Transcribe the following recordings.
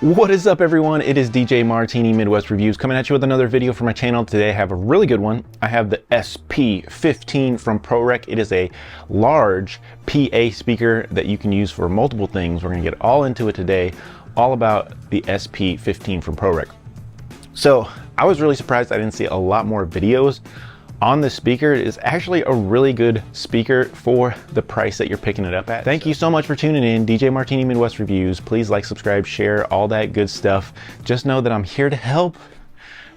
What is up, everyone? It is DJ Martini Midwest Reviews coming at you with another video for my channel. Today I have a really good one. I have the SP15 from ProReck. It is a large PA speaker that you can use for multiple things. We're going to get all into it today, all about the SP15 from ProReck. So I was really surprised I didn't see a lot more videos on this speaker. It is actually a really good speaker for the price that you're picking it up at. Thank you so much for tuning in. DJ Martini Midwest Reviews. Please like, subscribe, share, all that good stuff. Just know that I'm here to help.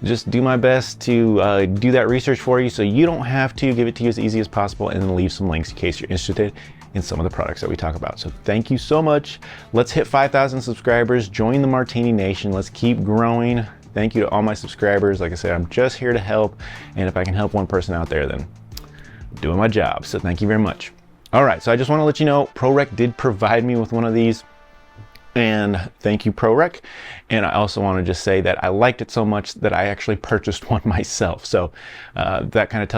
Just do my best to do that research for you so you don't have to. Give it to you as easy as possible, and then leave some links in case you're interested in some of the products that we talk about. So thank you so much. Let's hit 5,000 subscribers. Join the Martini Nation. Let's keep growing. Thank you to all my subscribers. Like I said, I'm just here to help. And if I can help one person out there, then I'm doing my job. So thank you very much. All right, so I just want to let you know, ProReck did provide me with one of these. And thank you, ProReck. And I also want to just say that I liked it so much that I actually purchased one myself. So that kind of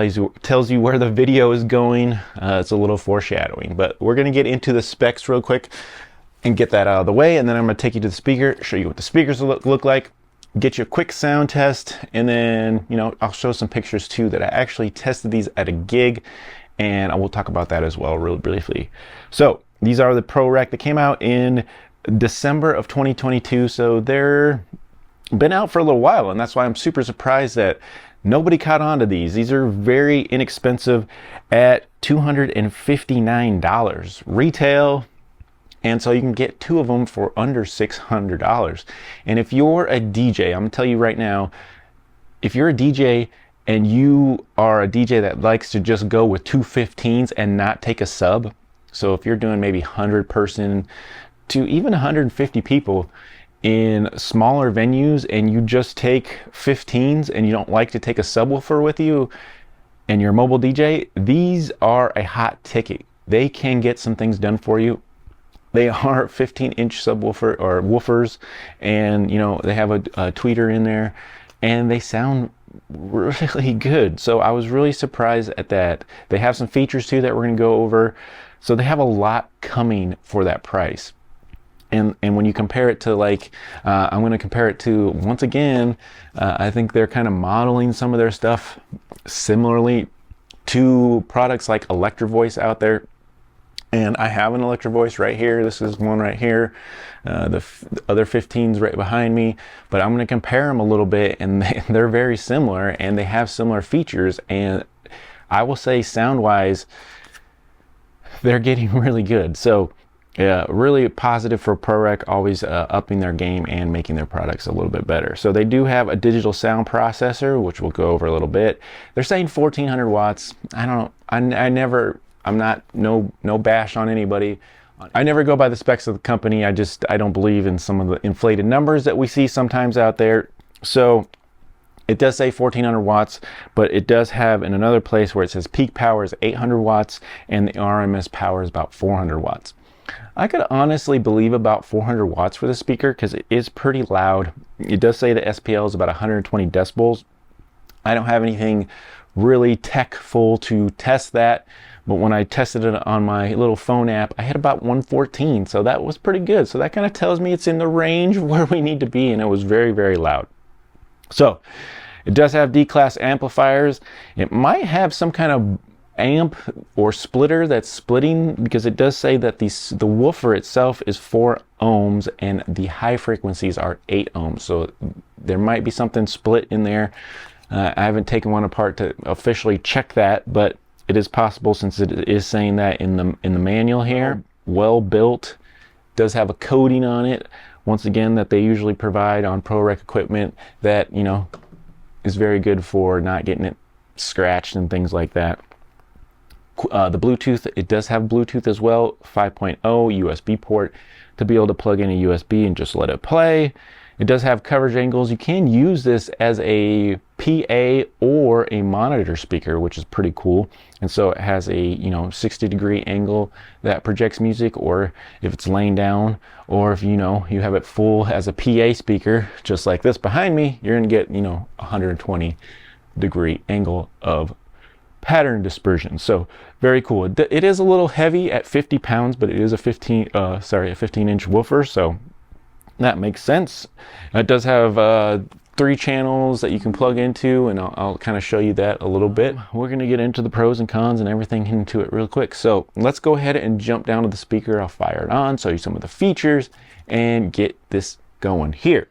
tells you where the video is going. It's a little foreshadowing. But we're going to get into the specs real quick and get that out of the way. And then I'm going to take you to the speaker, show you what the speakers look like, get you a quick sound test, and then, you know, I'll show some pictures too that I actually tested these at a gig, and I will talk about that as well real briefly. So these are the ProReck. They came out in December of 2022, so they're been out for a little while, and that's why I'm super surprised that nobody caught on to these. These are very inexpensive at $259 retail. And so you can get two of them for under $600. And if you're a DJ, I'm gonna tell you right now, if you're a DJ and you are a DJ that likes to just go with two 15s and not take a sub, so if you're doing maybe 100 person to even 150 people in smaller venues and you just take 15s and you don't like to take a subwoofer with you and you're a mobile DJ, these are a hot ticket. They can get some things done for you. They are 15-inch subwoofer or woofers, and you know they have a tweeter in there, and they sound really good. So I was really surprised at that. They have some features too that we're going to go over. So they have a lot coming for that price. And when you compare it to, like, I'm going to compare it to, once again, I think they're kind of modeling some of their stuff similarly to products like Electro Voice out there. And I have an Electro Voice right here. This is one right here. The other 15's right behind me. But I'm going to compare them a little bit, and they're very similar, and they have similar features. And I will say, sound-wise, they're getting really good. So, yeah, really positive for ProReck, always upping their game and making their products a little bit better. So they do have a digital sound processor, which we'll go over a little bit. They're saying 1,400 watts. I don't know. I'm not, no bash on anybody. I never go by the specs of the company. I don't believe in some of the inflated numbers that we see sometimes out there. So it does say 1,400 watts, but it does have in another place where it says peak power is 800 watts and the RMS power is about 400 watts. I could honestly believe about 400 watts for the speaker because it is pretty loud. It does say the SPL is about 120 decibels. I don't have anything really tech-full to test that. But when I tested it on my little phone app, I hit about 114, so that was pretty good. So that kind of tells me it's in the range of where we need to be, and it was very, very loud. So it does have D-class amplifiers. It might have some kind of amp or splitter that's splitting, because it does say that the woofer itself is 4 ohms and the high frequencies are 8 ohms. So there might be something split in there. I haven't taken one apart to officially check that, but it is possible, since it is saying that in the manual here. Well built, does have a coating on it, once again, that they usually provide on ProReck equipment that, you know, is very good for not getting it scratched and things like that. The Bluetooth, it does have Bluetooth as well, 5.0 USB port to be able to plug in a USB and just let it play. It does have coverage angles. You can use this as a PA or a monitor speaker, which is pretty cool. And so it has a, you know, 60-degree angle that projects music, or if it's laying down, or if, you know, you have it full as a PA speaker, just like this behind me, you're going to get, you know, 120-degree angle of pattern dispersion. So very cool. It is a little heavy at 50 pounds, but it is a 15-inch woofer, so that makes sense. It does have 3 channels that you can plug into, and I'll kind of show you that a little bit. We're going to get into the pros and cons and everything into it real quick. So let's go ahead and jump down to the speaker. I'll fire it on, show you some of the features, and get this going here.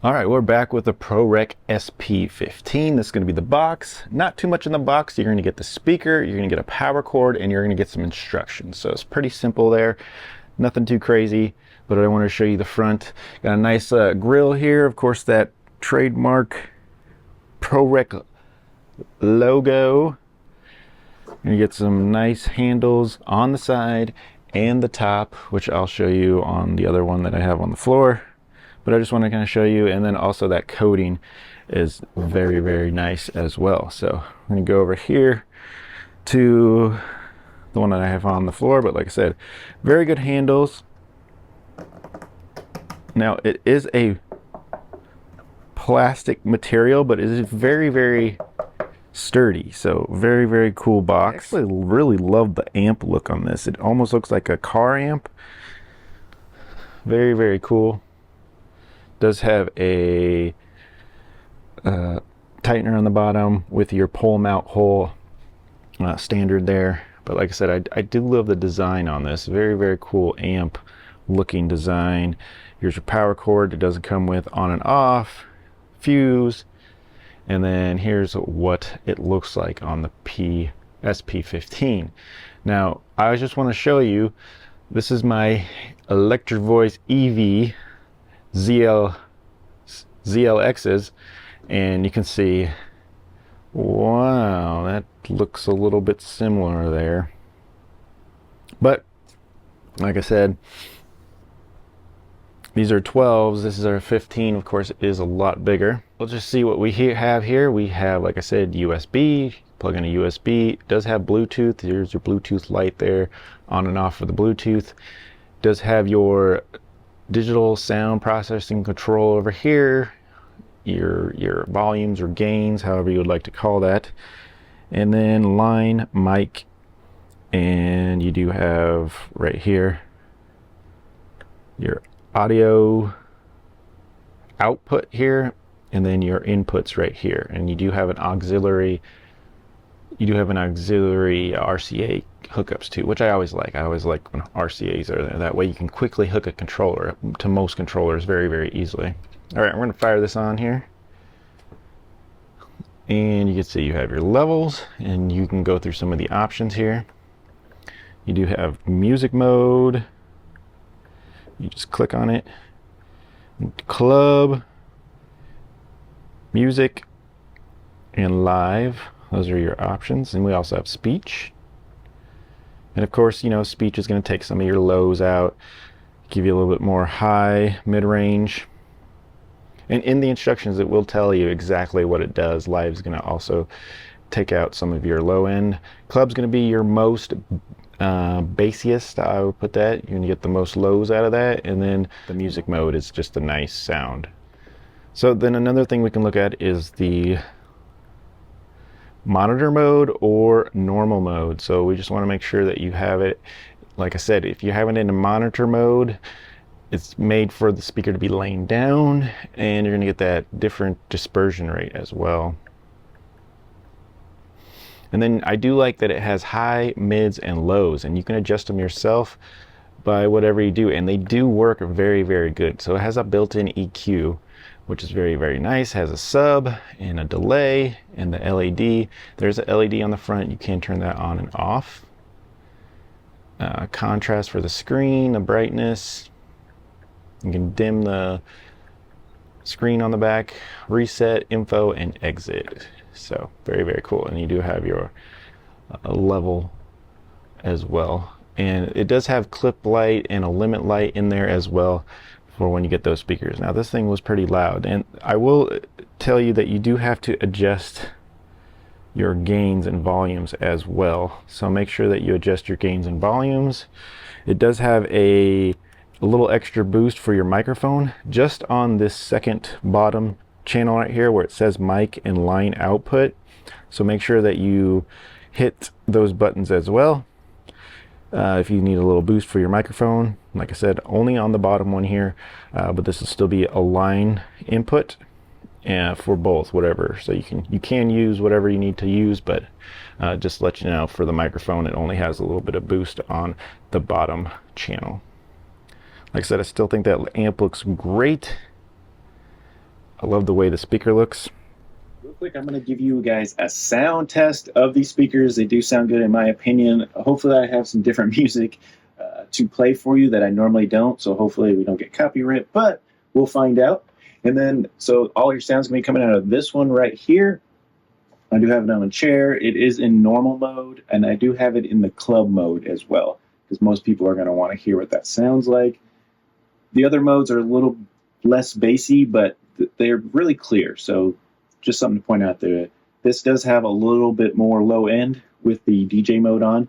All right, we're back with the ProReck SP15. This is going to be the box. Not too much in the box. You're going to get the speaker, you're going to get a power cord, and you're going to get some instructions. So it's pretty simple there. Nothing too crazy, but I want to show you the front. Got a nice grill here. Of course, that trademark ProReck logo. And you get some nice handles on the side and the top, which I'll show you on the other one that I have on the floor. But I just want to kind of show you, and then also that coating is very, very nice as well. So I'm going to go over here to the one that I have on the floor, but like I said, very good handles. Now it is a plastic material, but it is very, very sturdy. So very, very cool box. I actually really love the amp look on this. It almost looks like a car amp. Very, very cool. Does have a tightener on the bottom with your pole mount hole standard there. But like I said, I do love the design on this. Very, very cool amp looking design. Here's your power cord. It doesn't come with on and off, fuse, and then here's what it looks like on the SP15. Now I just want to show you, this is my Electric Voice EV ZLXs, and you can see, wow, that looks a little bit similar there. But like I said, these are 12s. This is our 15. Of course, it is a lot bigger. We'll just see what we have here. We have, like I said, USB. Plug in a USB. It does have Bluetooth. Here's your Bluetooth light there, on and off for the Bluetooth. It does have your digital sound processing control over here, your volumes or gains, however you would like to call that, and then line mic, and you do have right here your audio output here, and then your inputs right here, and you do have an auxiliary RCA hookups too, which I always like. I always like when RCAs are there. That way you can quickly hook a controller to most controllers very, very easily. All right, I'm going to fire this on here. And you can see you have your levels, and you can go through some of the options here. You do have music mode. You just click on it. Club, music, and live. Those are your options. And we also have speech. And of course, you know, speech is going to take some of your lows out, give you a little bit more high, mid-range. And in the instructions, it will tell you exactly what it does. Live is going to also take out some of your low end. Club's going to be your most bassiest, I would put that. You're going to get the most lows out of that. And then the music mode is just a nice sound. So then another thing we can look at is the monitor mode or normal mode. So we just want to make sure that you have it, like I said, if you have it in a monitor mode, it's made for the speaker to be laying down, and you're going to get that different dispersion rate as well. And then I do like that it has high, mids, and lows, and you can adjust them yourself by whatever you do, and they do work very, very good. So it has a built-in EQ, which is very, very nice. Has a sub and a delay and the LED. There's a LED on the front. You can turn that on and off. Contrast for the screen, the brightness. You can dim the screen on the back, reset, info, and exit. So very, very cool. And you do have your level as well. And it does have clip light and a limit light in there as well for when you get those speakers. Now this thing was pretty loud, and I will tell you that you do have to adjust your gains and volumes as well. So make sure that you adjust your gains and volumes. It does have a little extra boost for your microphone just on this second bottom channel right here where it says mic and line output. So make sure that you hit those buttons as well. if you need a little boost for your microphone. Like I said, only on the bottom one here, but this will still be a line input for both, whatever. So you can use whatever you need to use, but just to let you know, for the microphone, it only has a little bit of boost on the bottom channel. Like I said, I still think that amp looks great. I love the way the speaker looks. Real quick, I'm going to give you guys a sound test of these speakers. They do sound good in my opinion. Hopefully I have some different music to play for you that I normally don't, so hopefully we don't get copyright, but we'll find out. And then, so all your sound's going to be coming out of this one right here. I do have it on a chair. It is in normal mode, and I do have it in the club mode as well, because most people are going to want to hear what that sounds like. The other modes are a little less bassy, but they're really clear, so just something to point out there. This does have a little bit more low end with the DJ mode on,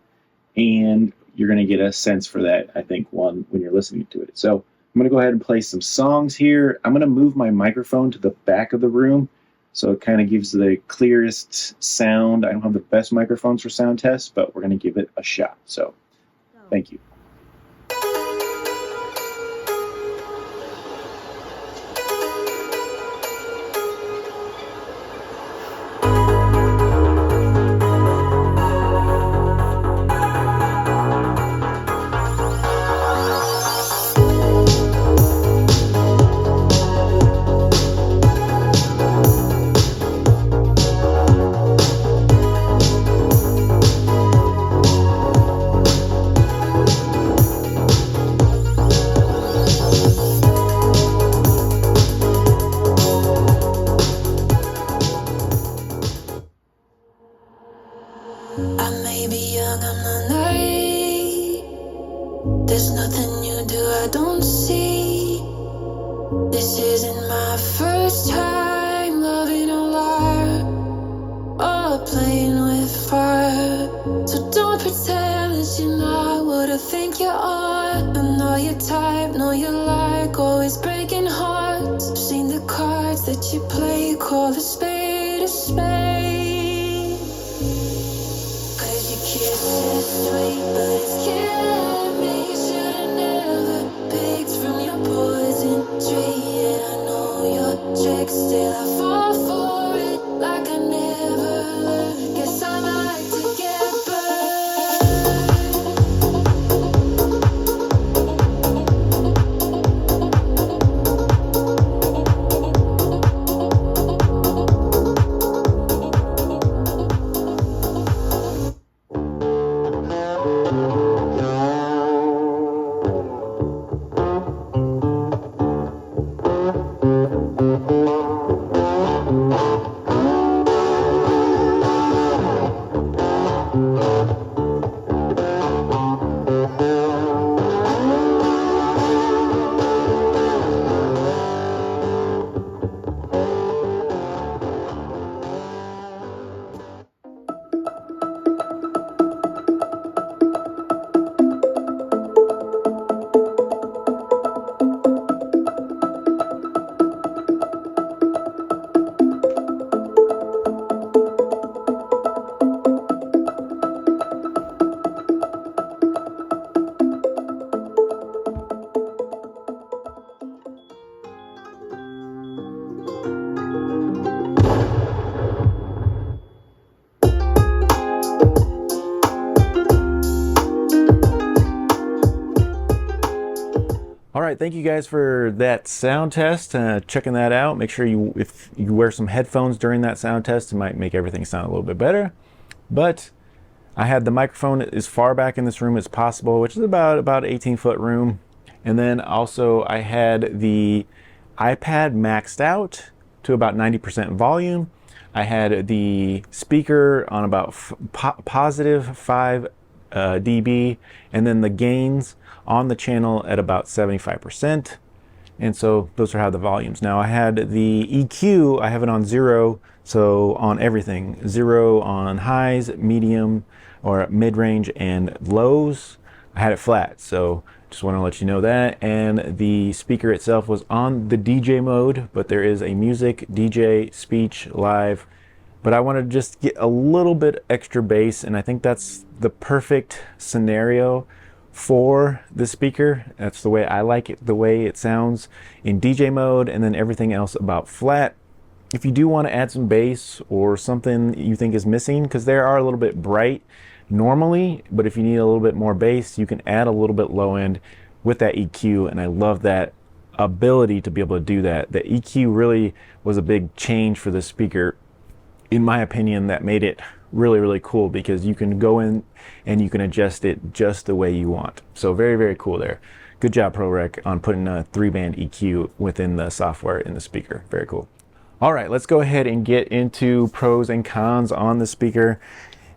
and you're going to get a sense for that, I think, when you're listening to it. So I'm going to go ahead and play some songs here. I'm going to move my microphone to the back of the room, so it kind of gives the clearest sound. I don't have the best microphones for sound tests, but we're going to give it a shot. So thank you. I may be young, I'm not naive. There's nothing you do I don't see. This isn't my first time loving a liar or playing with fire. So don't pretend that you're not what I think you are. I know your type, know you like always breaking hearts. I've seen the cards that you play, call a spade a spade. Kiss is sweet, but it's killing me. You should've never picked from your poison tree. And I know your tricks, still I fall for it like I never learned. Guess I like to get All right, thank you guys for that sound test, checking that out. Make sure if you wear some headphones during that sound test, it might make everything sound a little bit better. But I had the microphone as far back in this room as possible, which is about 18-foot room. And then also I had the iPad maxed out to about 90% volume. I had the speaker on about positive 5 dB, and then the gains on the channel at about 75%. And so those are how the volumes. Now I had the EQ, I have it on 0, so on everything. 0 on highs, medium or mid-range, and lows. I had it flat, so just want to let you know that. And the speaker itself was on the DJ mode, but there is a music, DJ, speech, live but I want to just get a little bit extra bass, and I think that's the perfect scenario for the speaker. That's the way I like it, the way it sounds in DJ mode, and then everything else about flat. If you do want to add some bass or something you think is missing, because they are a little bit bright normally, but if you need a little bit more bass, you can add a little bit low end with that EQ, and I love that ability to be able to do that. The EQ really was a big change for this speaker, in my opinion, that made it really, really cool, because you can go in and you can adjust it just the way you want. So very, very cool there. Good job, ProReck, on putting a 3-band EQ within the software in the speaker. Very cool. All right, let's go ahead and get into pros and cons on the speaker.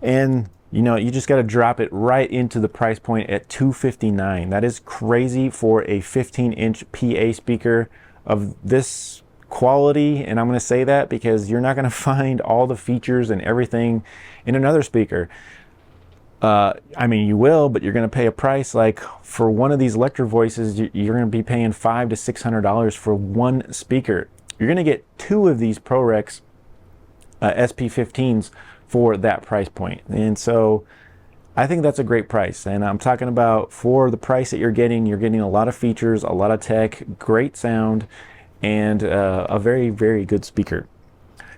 And you know, you just got to drop it right into the price point at $259. That is crazy for a 15-inch PA speaker of this quality, and I'm going to say that because you're not going to find all the features and everything in another speaker. I mean, you will, but you're going to pay a price. Like for one of these Electro Voices, you're going to be paying $500 to $600 for one speaker. You're going to get 2 of these ProReck SP15s for that price point, and so I think that's a great price. And I'm talking about, for the price that you're getting a lot of features, a lot of tech, great sound, and a very, very good speaker.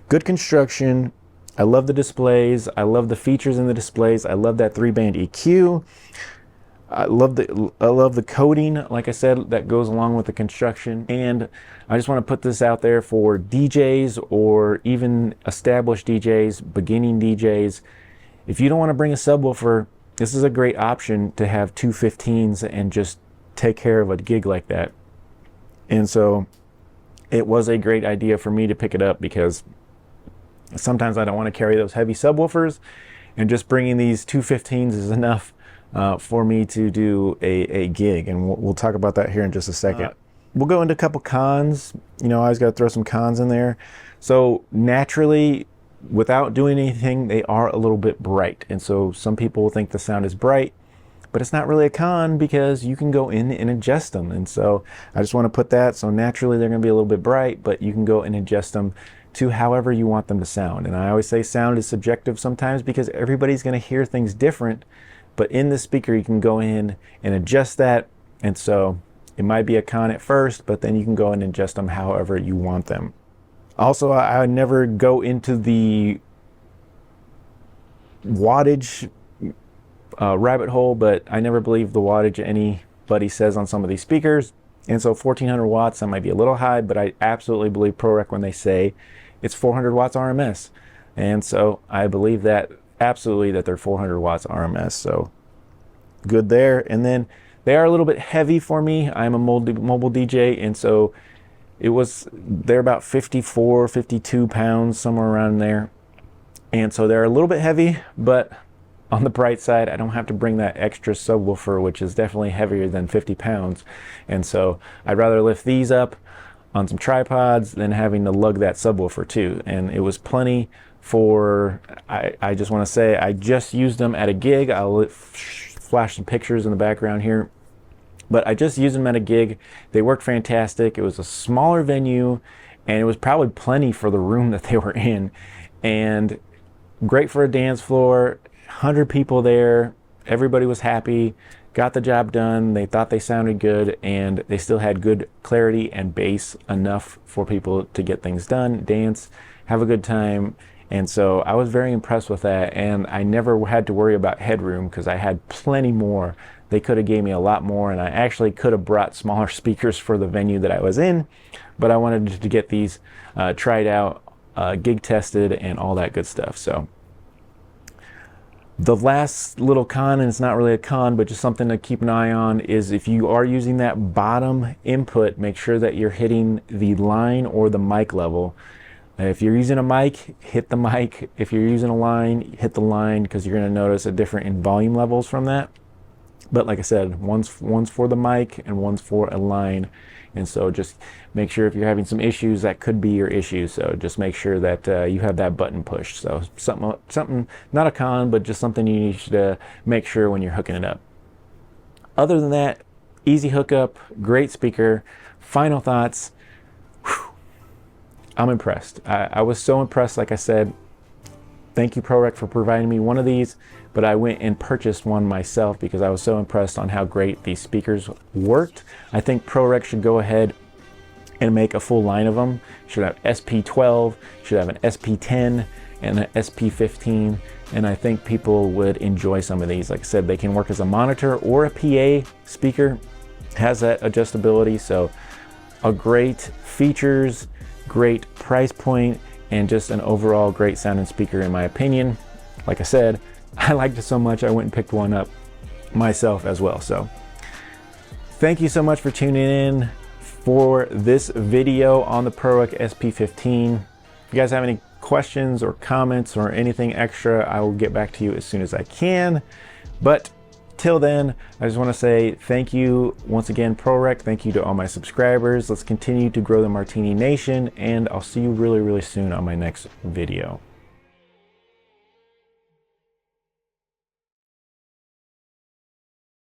Good construction. I love the displays. I love the features in the displays. I love that 3-band EQ. I love the coating, like I said, that goes along with the construction. And I just want to put this out there for DJs or even established DJs, beginning DJs. If you don't want to bring a subwoofer, this is a great option to have 2 15s and just take care of a gig like that. And so it was a great idea for me to pick it up, because sometimes I don't want to carry those heavy subwoofers, and just bringing these 2 15s is enough for me to do a gig. And we'll talk about that here in just a second. We'll go into a couple cons. You know, I always got to throw some cons in there. So naturally, without doing anything, they are a little bit bright. And so some people think the sound is bright, but it's not really a con, because you can go in and adjust them. And so I just want to put that. So naturally they're going to be a little bit bright, but you can go and adjust them to however you want them to sound. And I always say sound is subjective sometimes, because everybody's going to hear things different. But in the speaker, you can go in and adjust that. And so it might be a con at first, but then you can go in and adjust them however you want them. Also, I never go into the wattage rabbit hole, but I never believe the wattage anybody says on some of these speakers. And so 1400 watts, that might be a little high, but I absolutely believe ProReck when they say it's 400 watts RMS. And so I believe that absolutely, that they're 400 watts RMS. So good there. And then they are a little bit heavy for me. I'm a mobile DJ, and so they're about 54, 52 pounds, somewhere around there. And so they're a little bit heavy, but on the bright side, I don't have to bring that extra subwoofer, which is definitely heavier than 50 pounds. And so I'd rather lift these up on some tripods than having to lug that subwoofer too. And it was plenty for, I just want to say, I just used them at a gig. I'll flash some pictures in the background here. But I just used them at a gig. They worked fantastic. It was a smaller venue, and it was probably plenty for the room that they were in. And great for a dance floor. 100 people there. Everybody was happy. Got the job done. They thought they sounded good, and they still had good clarity and bass, enough for people to get things done, dance, have a good time. And so I was very impressed with that, and I never had to worry about headroom, because I had plenty more. They could have gave me a lot more, and I actually could have brought smaller speakers for the venue that I was in, but I wanted to get these tried out, gig tested, and all that good stuff. So the last little con, and it's not really a con, but just something to keep an eye on, is if you are using that bottom input, make sure that you're hitting the line or the mic level. If you're using a mic, hit the mic. If you're using a line, hit the line, because you're going to notice a different in volume levels from that. But like I said, one's for the mic and one's for a line. And so just make sure, if you're having some issues, that could be your issue. So just make sure that you have that button pushed. So something, not a con, but just something you need to make sure when you're hooking it up. Other than that, easy hookup, great speaker. Final thoughts. I'm impressed. I was so impressed, like I said. thank you ProReck for providing me one of these, but I went and purchased one myself because I was so impressed on how great these speakers worked. I think ProReck should go ahead and make a full line of them. Should have SP12, should have an SP10 and an SP15, and I think people would enjoy some of these. Like I said, they can work as a monitor or a PA speaker, has that adjustability, so a great features, great price point, and just an overall great sounding speaker in my opinion. Like I said, I liked it so much I went and picked one up myself as well. So thank you so much for tuning in for this video on the ProReck SP15. If you guys have any questions or comments or anything extra, I will get back to you as soon as I can. But till then, I just want to say thank you once again, ProReck. Thank you to all my subscribers. Let's continue to grow the Martini Nation, and I'll see you really, really soon on my next video.